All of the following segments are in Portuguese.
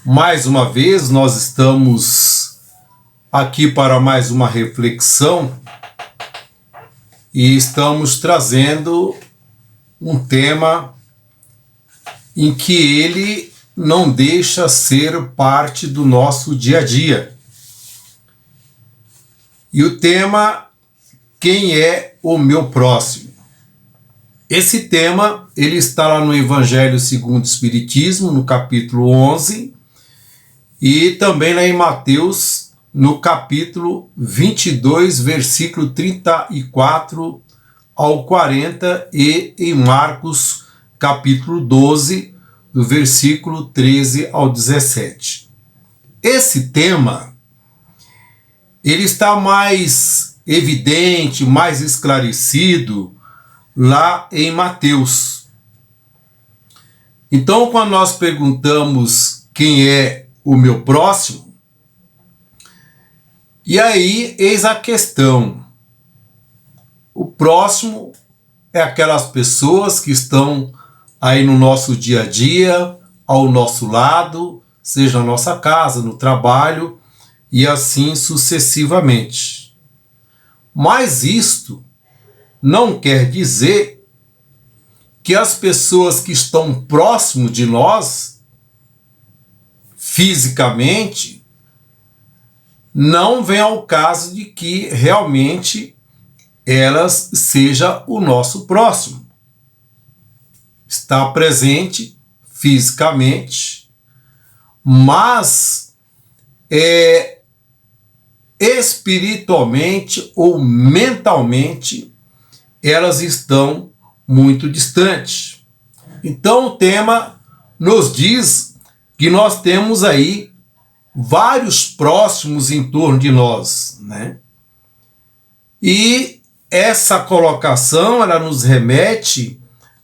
Mais uma vez, nós estamos aqui para mais uma reflexão e estamos trazendo um tema em que ele não deixa ser parte do nosso dia a dia. E o tema, quem é o meu próximo? Esse tema, ele está lá no Evangelho segundo o Espiritismo, no capítulo 11, e também lá em Mateus, no capítulo 22, versículo 34 ao 40, e em Marcos, capítulo 12, do versículo 13 ao 17. Esse tema, ele está mais evidente, mais esclarecido lá em Mateus. Então, quando nós perguntamos quem é o meu próximo, e aí eis a questão. O próximo é aquelas pessoas que estão aí no nosso dia a dia, ao nosso lado, seja na nossa casa, no trabalho, e assim sucessivamente. Mas isto não quer dizer que as pessoas que estão próximo de nós, fisicamente, não vem ao caso de que realmente elas sejam o nosso próximo. Está presente fisicamente, mas espiritualmente ou mentalmente elas estão muito distantes. Então o tema nos diz que nós temos aí vários próximos em torno de nós, né? E essa colocação, ela nos remete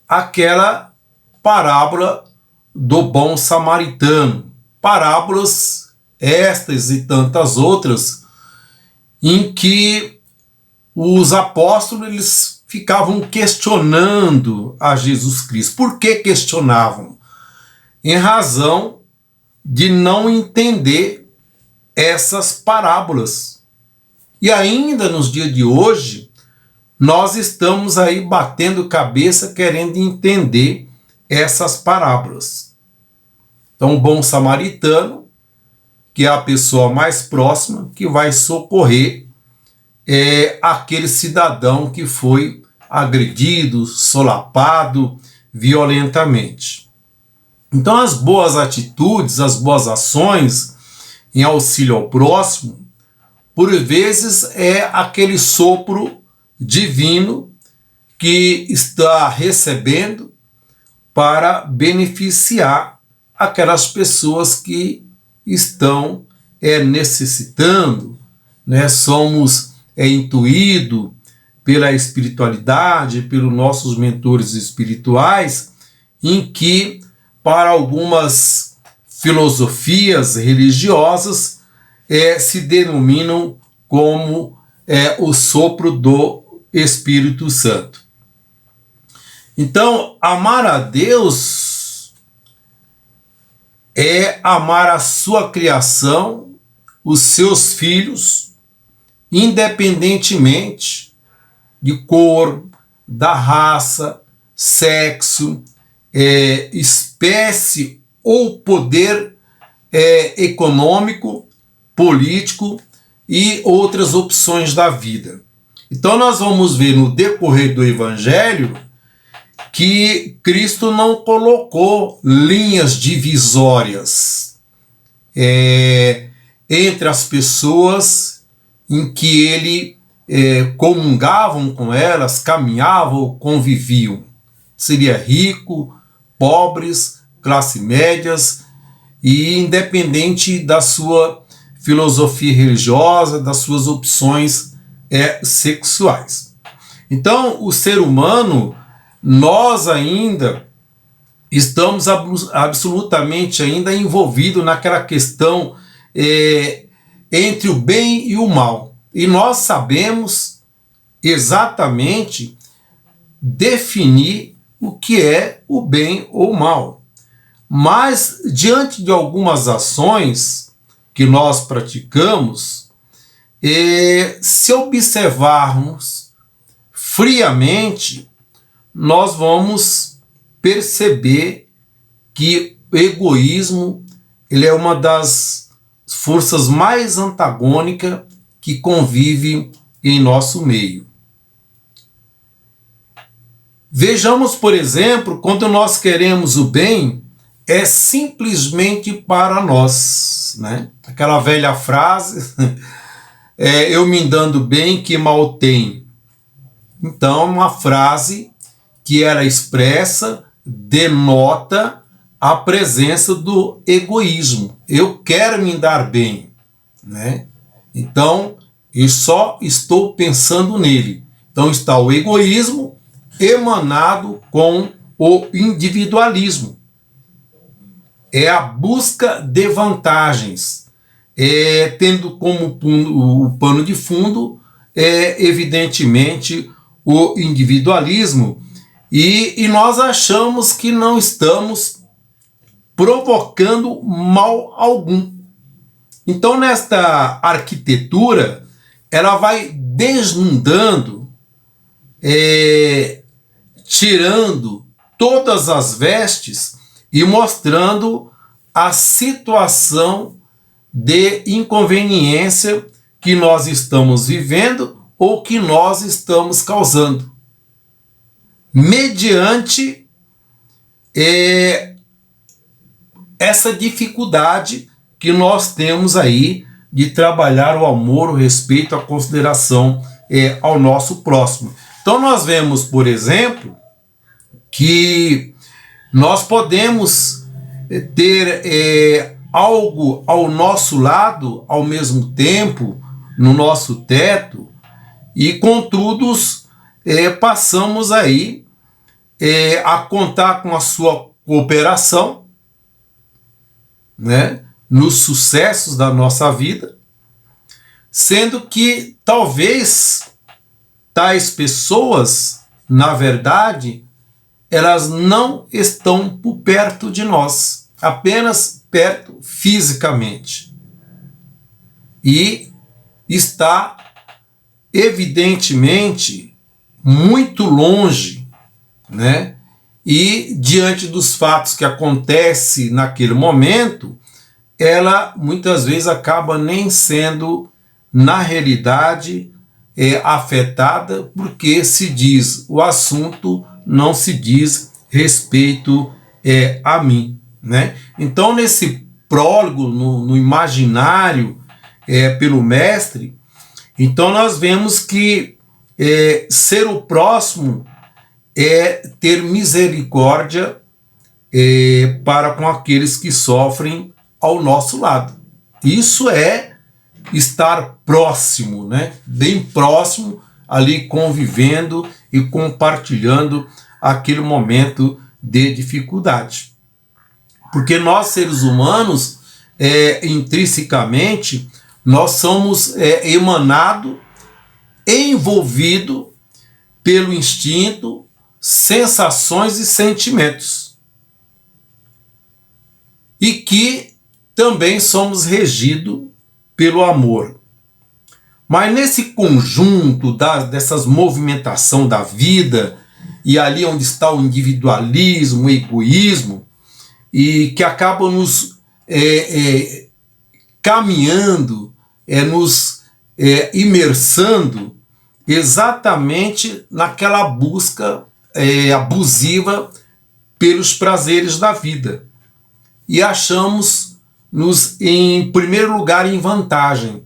àquela parábola do bom samaritano. Parábolas estas e tantas outras em que os apóstolos eles ficavam questionando a Jesus Cristo. Por que questionavam? Em razão de não entender essas parábolas. E ainda nos dias de hoje, nós estamos aí batendo cabeça querendo entender essas parábolas. Então, o bom samaritano, que é a pessoa mais próxima, que vai socorrer aquele cidadão que foi agredido, solapado violentamente. Então, as boas atitudes, as boas ações em auxílio ao próximo, por vezes é aquele sopro divino que está recebendo para beneficiar aquelas pessoas que estão necessitando, né? Somos intuídos pela espiritualidade, pelos nossos mentores espirituais, em que para algumas filosofias religiosas se denominam como o sopro do Espírito Santo. Então, amar a Deus é amar a sua criação, os seus filhos, independentemente de cor, da raça, sexo, espécie ou poder econômico, político e outras opções da vida. Então nós vamos ver no decorrer do Evangelho que Cristo não colocou linhas divisórias entre as pessoas em que ele comungavam com elas, caminhavam, conviviam. Seria rico, pobres, classe médias, e independente da sua filosofia religiosa, das suas opções sexuais. Então, o ser humano, nós ainda estamos absolutamente ainda envolvidos naquela questão entre o bem e o mal. E nós sabemos exatamente definir o que é o bem ou o mal. Mas, diante de algumas ações que nós praticamos, se observarmos friamente, nós vamos perceber que o egoísmo ele é uma das forças mais antagônicas que convive em nosso meio. Vejamos, por exemplo, quando nós queremos o bem, é simplesmente para nós, né? Aquela velha frase, eu me dando bem, que mal tem. Então, uma frase que ela expressa, denota a presença do egoísmo. Eu quero me dar bem, né? Então, eu só estou pensando nele. Então, está o egoísmo emanado com o individualismo. É a busca de vantagens, tendo como o pano de fundo, evidentemente, o individualismo, e nós achamos que não estamos provocando mal algum. Então, nesta arquitetura, ela vai desnudando, tirando todas as vestes e mostrando a situação de inconveniência que nós estamos vivendo ou que nós estamos causando, mediante essa dificuldade que nós temos aí de trabalhar o amor, o respeito, a consideração ao nosso próximo. Então nós vemos, por exemplo, que nós podemos ter algo ao nosso lado, ao mesmo tempo, no nosso teto, e contudo passamos aí a contar com a sua cooperação, né, nos sucessos da nossa vida, sendo que talvez tais pessoas, na verdade, elas não estão por perto de nós, apenas perto fisicamente. E está, evidentemente, muito longe, né? E diante dos fatos que acontecem naquele momento, ela muitas vezes acaba nem sendo, na realidade, afetada, porque se diz o assunto, não se diz respeito a mim, né? Então, nesse prólogo, no imaginário pelo mestre, então nós vemos que ser o próximo é ter misericórdia para com aqueles que sofrem ao nosso lado. Isso é estar próximo, né? Bem próximo, ali convivendo e compartilhando aquele momento de dificuldade. Porque nós, seres humanos, intrinsecamente, nós somos emanado, envolvido pelo instinto, sensações e sentimentos. E que também somos regidos pelo amor. Mas nesse conjunto dessas movimentação da vida, e ali onde está o individualismo, o egoísmo, e que acabam nos caminhando, nos imersando exatamente naquela busca abusiva pelos prazeres da vida. E achamos-nos, em primeiro lugar, em vantagem.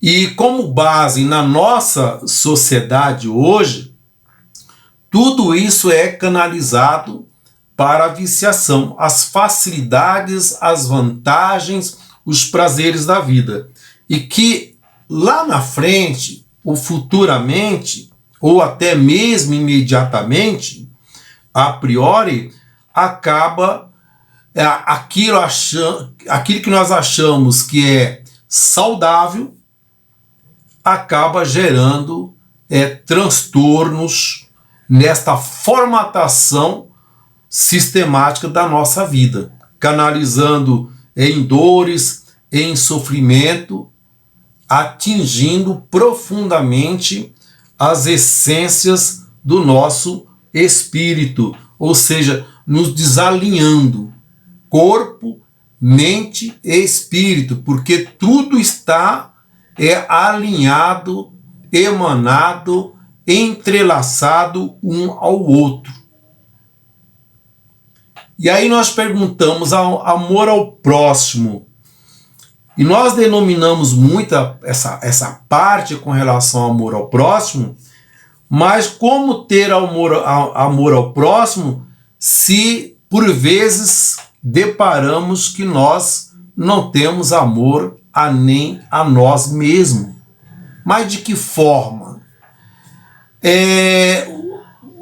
E como base na nossa sociedade hoje, tudo isso é canalizado para a viciação, as facilidades, as vantagens, os prazeres da vida. E que lá na frente, ou futuramente, ou até mesmo imediatamente, a priori, acaba aquilo que nós achamos que é saudável, acaba gerando transtornos nesta formatação sistemática da nossa vida, canalizando em dores, em sofrimento, atingindo profundamente as essências do nosso espírito, ou seja, nos desalinhando, corpo, mente e espírito, porque tudo está alinhado, emanado, entrelaçado um ao outro. E aí nós perguntamos ao amor ao próximo, e nós denominamos muito essa parte com relação ao amor ao próximo, mas como ter amor ao próximo se por vezes deparamos que nós não temos amor nem a nós mesmos? Mas de que forma?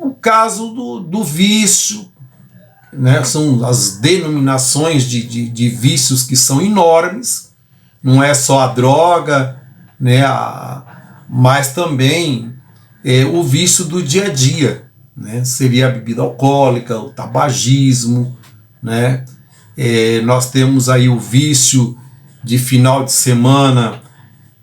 O caso do vício, né? São as denominações de vícios que são enormes, não é só a droga, né? Mas também o vício do dia a dia, né? Seria a bebida alcoólica, o tabagismo, né? Nós temos aí o vício de final de semana,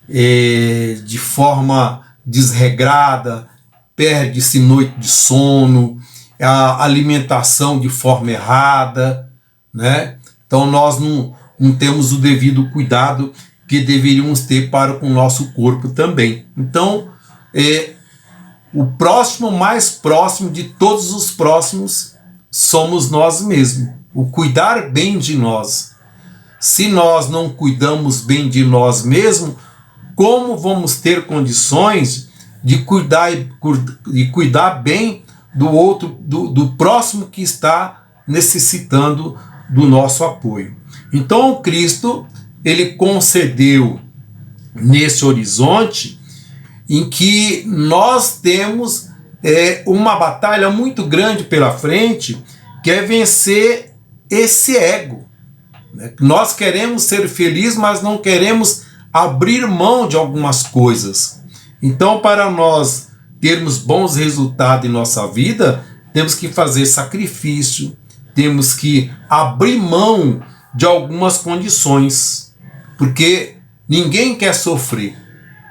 de forma desregrada, perde-se noite de sono, a alimentação de forma errada, né? Então nós não temos o devido cuidado que deveríamos ter para com o nosso corpo também. Então, o próximo mais próximo de todos os próximos somos nós mesmos. O cuidar bem de nós. Se nós não cuidamos bem de nós mesmos, como vamos ter condições de cuidar bem do outro, do próximo que está necessitando do nosso apoio? Então o Cristo, ele concedeu nesse horizonte em que nós temos uma batalha muito grande pela frente, que é vencer esse ego. Né? Nós queremos ser felizes, mas não queremos abrir mão de algumas coisas. Então, para nós termos bons resultados em nossa vida, temos que fazer sacrifício, temos que abrir mão de algumas condições, porque ninguém quer sofrer,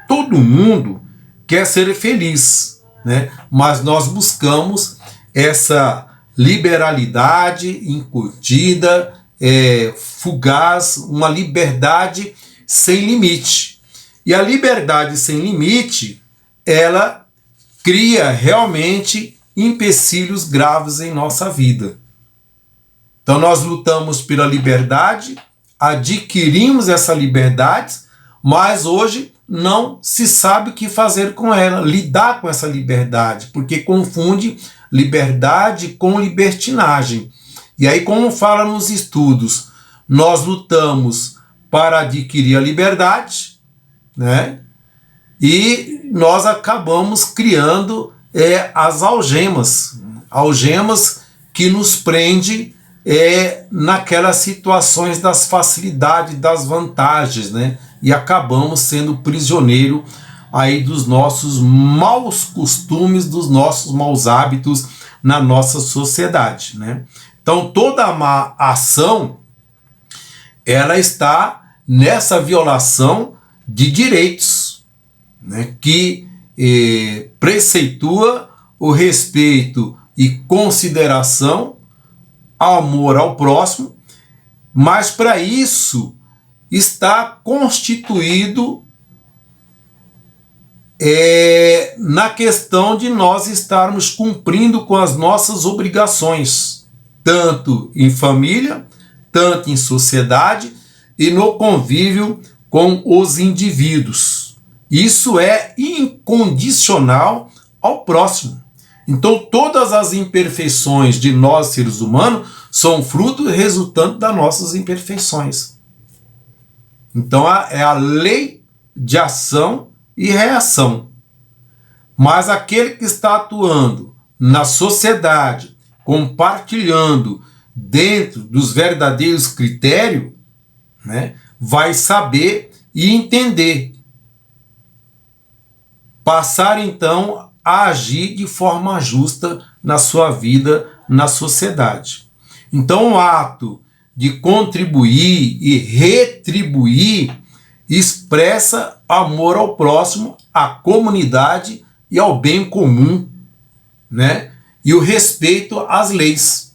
todo mundo quer ser feliz, né? Mas nós buscamos essa liberalidade incutida, fugaz, uma liberdade sem limite. E a liberdade sem limite, ela cria realmente empecilhos graves em nossa vida. Então nós lutamos pela liberdade, adquirimos essa liberdade, mas hoje não se sabe o que fazer com ela, lidar com essa liberdade, porque confunde liberdade com libertinagem. E aí, como fala nos estudos, nós lutamos para adquirir a liberdade, né? E nós acabamos criando as algemas que nos prende naquelas situações das facilidades, das vantagens, né? E acabamos sendo prisioneiro aí dos nossos maus costumes, dos nossos maus hábitos na nossa sociedade, né? Então toda a má ação, ela está nessa violação de direitos, né? Que preceitua o respeito e consideração, amor ao próximo, mas para isso está constituído na questão de nós estarmos cumprindo com as nossas obrigações, tanto em família, tanto em sociedade e no convívio com os indivíduos. Isso é incondicional ao próximo. Então todas as imperfeições de nós seres humanos são fruto e resultante das nossas imperfeições. Então é a lei de ação e reação. Mas aquele que está atuando na sociedade, compartilhando dentro dos verdadeiros critérios, né, vai saber e entender. Passar então a agir de forma justa na sua vida, na sociedade. Então, o ato de contribuir e retribuir expressa amor ao próximo, à comunidade e ao bem comum, né? E o respeito às leis.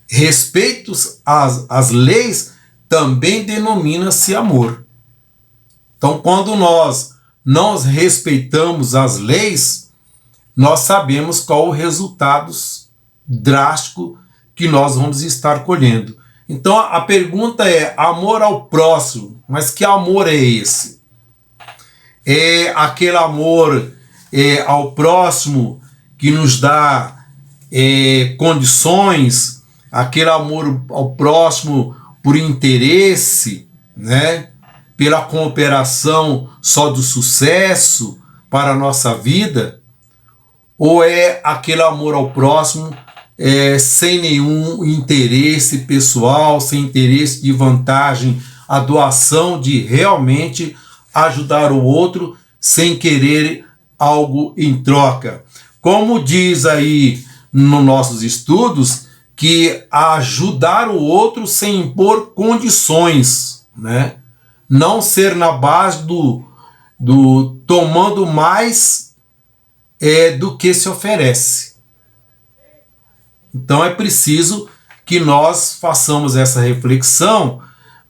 Respeito às leis também denomina-se amor. Então, quando nós não respeitamos as leis, nós sabemos qual o resultado drástico que nós vamos estar colhendo. Então, a pergunta é: amor ao próximo, mas que amor é esse? É aquele amor ao próximo que nos dá condições, aquele amor ao próximo por interesse, né? Pela cooperação só do sucesso para a nossa vida? Ou é aquele amor ao próximo sem nenhum interesse pessoal, sem interesse de vantagem, a doação de realmente ajudar o outro sem querer algo em troca? Como diz aí nos nossos estudos, que ajudar o outro sem impor condições, né? Não ser na base do tomando mais do que se oferece. Então é preciso que nós façamos essa reflexão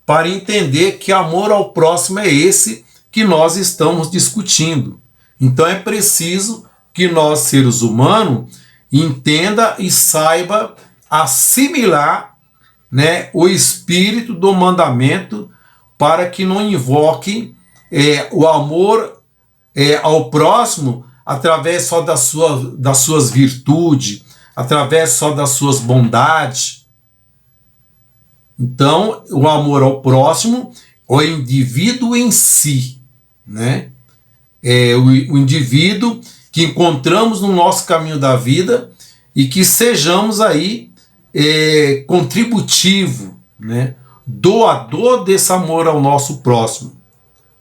para entender que amor ao próximo é esse que nós estamos discutindo. Então é preciso que nós, seres humanos, entenda e saiba assimilar, né, o espírito do mandamento, para que não invoque o amor ao próximo através só das suas virtudes, através só das suas bondades. Então, o amor ao próximo, o indivíduo em si, né? O indivíduo que encontramos no nosso caminho da vida e que sejamos aí contributivo, né? Doador desse amor ao nosso próximo,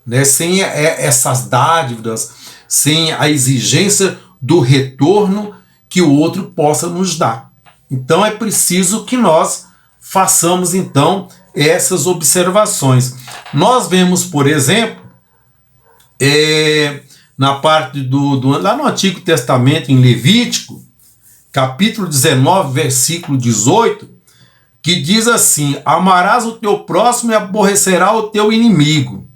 né? Sem essas dádivas, sem a exigência do retorno que o outro possa nos dar. Então é preciso que nós façamos então essas observações. Nós vemos, por exemplo, na parte lá no Antigo Testamento, em Levítico, capítulo 19, versículo 18, que diz assim: amarás o teu próximo e aborrecerás o teu inimigo.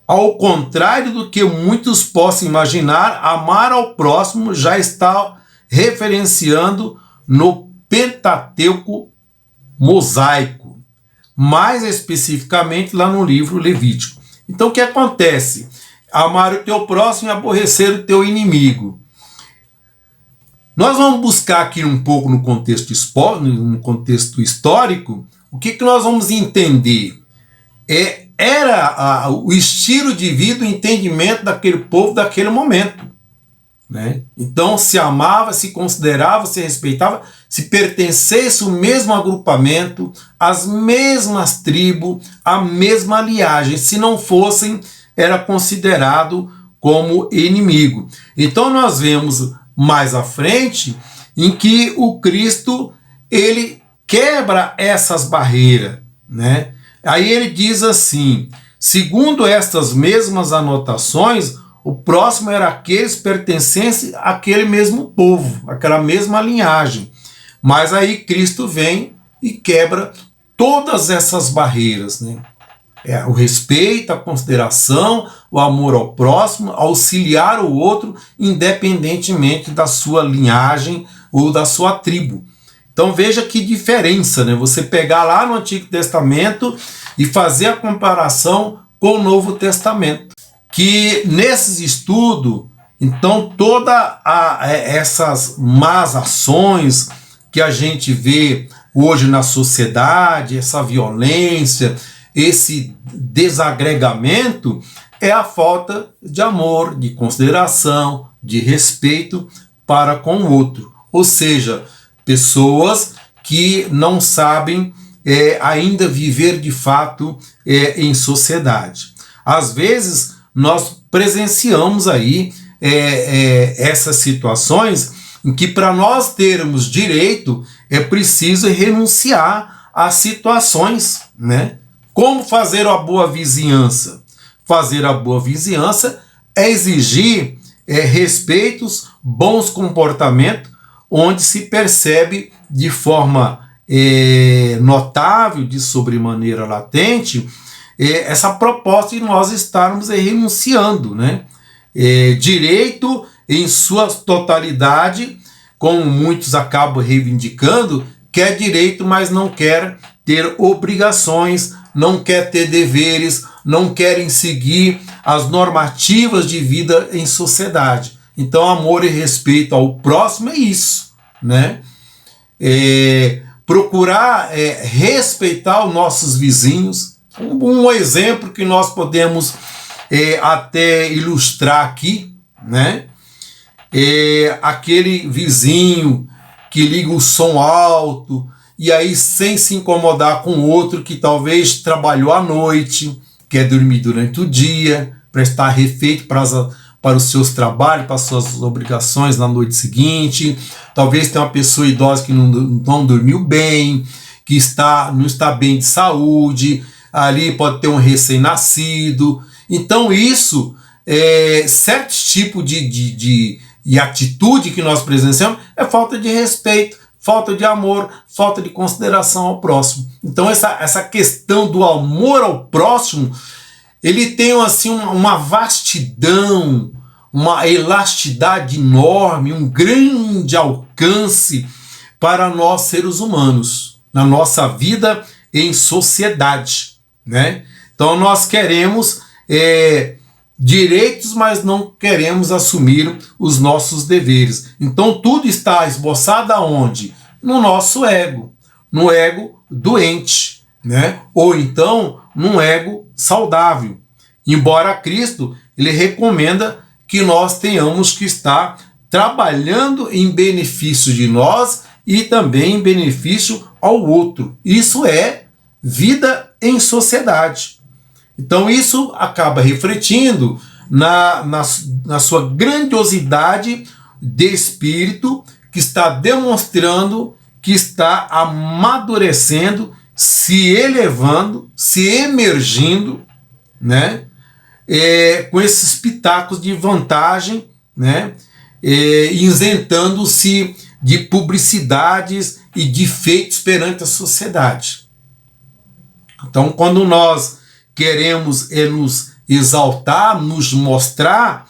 Ao contrário do que muitos possam imaginar, amar ao próximo já está referenciando no Pentateuco mosaico, mais especificamente lá no livro Levítico. Então o que acontece? Amar o teu próximo e aborrecer o teu inimigo. Nós vamos buscar aqui um pouco no contexto histórico, o que nós vamos entender? Era o estilo de vida, o entendimento daquele povo daquele momento, né? Então se amava, se considerava, se respeitava, se pertencesse ao mesmo agrupamento, as mesmas tribos, a mesma linhagem. Se não fossem, era considerado como inimigo. Então nós vemos mais à frente em que o Cristo ele quebra essas barreiras, né? Aí ele diz assim: segundo estas mesmas anotações, o próximo era aqueles pertencentes àquele mesmo povo, aquela mesma linhagem. Mas aí Cristo vem e quebra todas essas barreiras, né? O respeito, a consideração, o amor ao próximo, auxiliar o outro, independentemente da sua linhagem ou da sua tribo. Então veja que diferença, né? Você pegar lá no Antigo Testamento e fazer a comparação com o Novo Testamento. Que nesses estudos, então, todas essas más ações que a gente vê hoje na sociedade, essa violência, esse desagregamento, é a falta de amor, de consideração, de respeito para com o outro. Ou seja, pessoas que não sabem ainda viver de fato em sociedade. Às vezes nós presenciamos aí essas situações em que para nós termos direito é preciso renunciar a situações, né? Como fazer a boa vizinhança? Fazer a boa vizinhança é exigir respeitos, bons comportamentos, onde se percebe de forma notável, de sobremaneira latente, essa proposta de nós estarmos renunciando, né? Direito em sua totalidade, como muitos acabam reivindicando, quer direito, mas não quer ter obrigações, não quer ter deveres, não querem seguir as normativas de vida em sociedade. Então, amor e respeito ao próximo é isso, né? Procurar respeitar os nossos vizinhos. Um exemplo que nós podemos até ilustrar aqui, né? Aquele vizinho que liga o som alto e aí sem se incomodar com o outro que talvez trabalhou à noite, quer dormir durante o dia, para estar refeito para os seus trabalhos, para as suas obrigações na noite seguinte. Talvez tenha uma pessoa idosa que não dormiu bem, que não está bem de saúde, ali pode ter um recém-nascido. Então isso, certos tipos de atitude que nós presenciamos é falta de respeito, falta de amor, falta de consideração ao próximo. Então essa questão do amor ao próximo, ele tem assim uma vastidão, uma elasticidade enorme, um grande alcance para nós seres humanos, na nossa vida em sociedade, né? Então nós queremos direitos, mas não queremos assumir os nossos deveres. Então tudo está esboçado aonde? No nosso ego, no ego doente, né? Ou então num ego saudável. Embora Cristo ele recomenda que nós tenhamos que estar trabalhando em benefício de nós e também em benefício ao outro. Isso é vida em sociedade. Então isso acaba refletindo na sua grandiosidade de espírito, que está demonstrando que está amadurecendo, se elevando, se emergindo, né? Com esses pitacos de vantagem, né? Isentando-se de publicidades e de feitos perante a sociedade. Então, quando nós queremos nos exaltar, nos mostrar,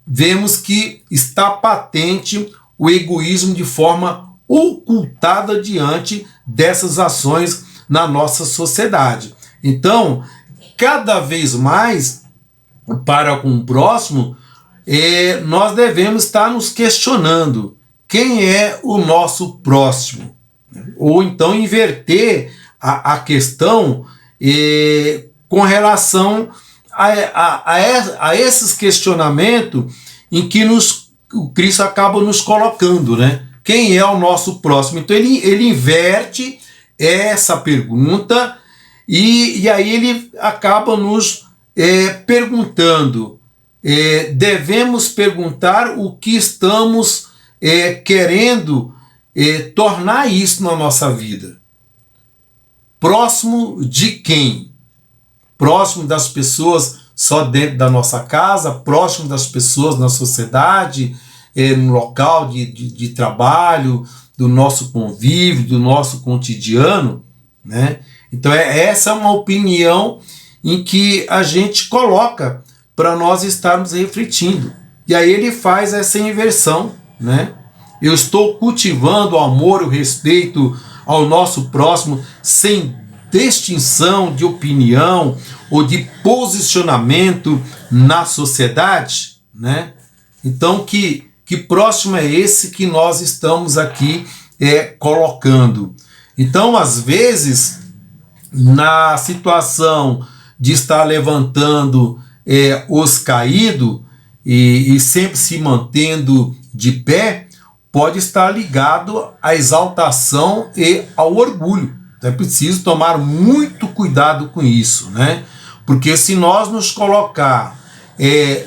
vemos que está patente o egoísmo de forma ocultada diante dessas ações na nossa sociedade. Então, cada vez mais, para com o próximo, nós devemos estar nos questionando quem é o nosso próximo. Ou então inverter a questão com relação a esses questionamentos em que o Cristo acaba nos colocando, né? Quem é o nosso próximo? Então ele inverte essa pergunta e aí ele acaba nos perguntando. Devemos perguntar o que estamos querendo tornar isso na nossa vida. Próximo de quem? Próximo das pessoas só dentro da nossa casa, próximo das pessoas na sociedade, no local de trabalho, do nosso convívio, do nosso cotidiano, né? Então essa é uma opinião em que a gente coloca para nós estarmos refletindo. E aí ele faz essa inversão, né? Eu estou cultivando o amor, o respeito ao nosso próximo sem distinção de opinião ou de posicionamento na sociedade, né? Então que próximo é esse que nós estamos aqui colocando? Então, às vezes, na situação de estar levantando os caídos e sempre se mantendo de pé, pode estar ligado à exaltação e ao orgulho. Então é preciso tomar muito cuidado com isso, né? Porque se nós nos colocar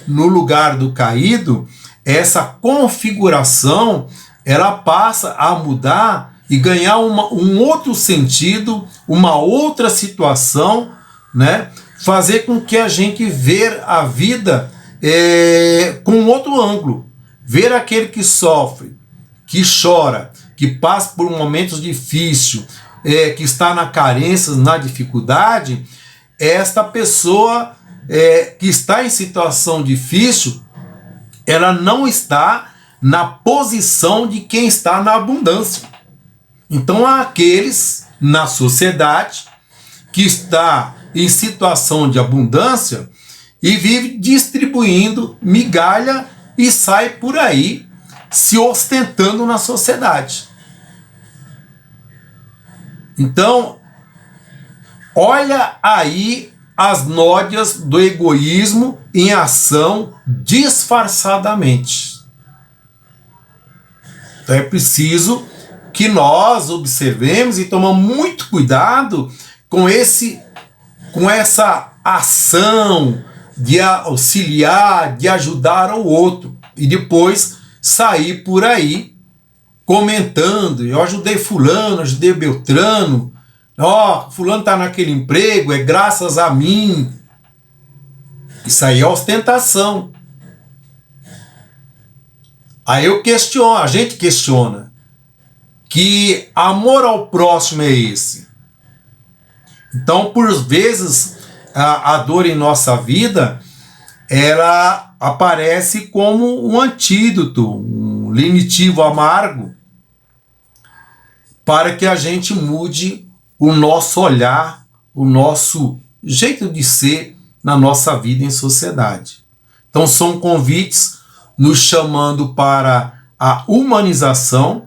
no lugar do caído, essa configuração ela passa a mudar e ganhar um outro sentido, uma outra situação, né? Fazer com que a gente veja a vida com outro ângulo. Ver aquele que sofre, que chora, que passa por momentos difíceis, que está na carência, na dificuldade, esta pessoa que está em situação difícil, ela não está na posição de quem está na abundância. Então há aqueles na sociedade que está em situação de abundância e vive distribuindo migalha e sai por aí se ostentando na sociedade. Então, olha aí as nódias do egoísmo em ação disfarçadamente. Então é preciso que nós observemos e tomemos muito cuidado com essa ação de auxiliar, de ajudar ao outro e depois sair por aí comentando: eu ajudei fulano, ajudei Beltrano, fulano está naquele emprego, é graças a mim. Isso aí é ostentação. Aí a gente questiona, que amor ao próximo é esse? Então, por vezes, a dor em nossa vida, ela aparece como um antídoto, um lenitivo amargo, para que a gente mude o nosso olhar, o nosso jeito de ser na nossa vida em sociedade. Então, são convites nos chamando para a humanização,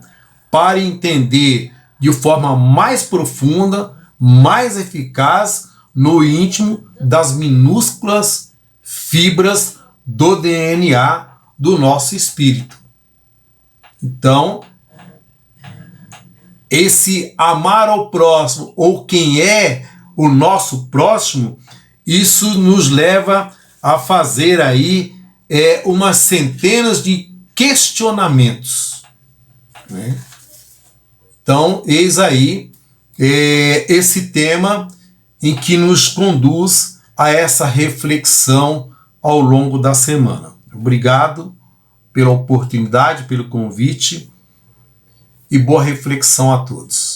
para entender de forma mais profunda, mais eficaz, no íntimo das minúsculas fibras do DNA do nosso espírito. Então, esse amar ao próximo, ou quem é o nosso próximo, isso nos leva a fazer aí umas centenas de questionamentos, né? Então, eis aí esse tema em que nos conduz a essa reflexão ao longo da semana. Obrigado pela oportunidade, pelo convite e boa reflexão a todos.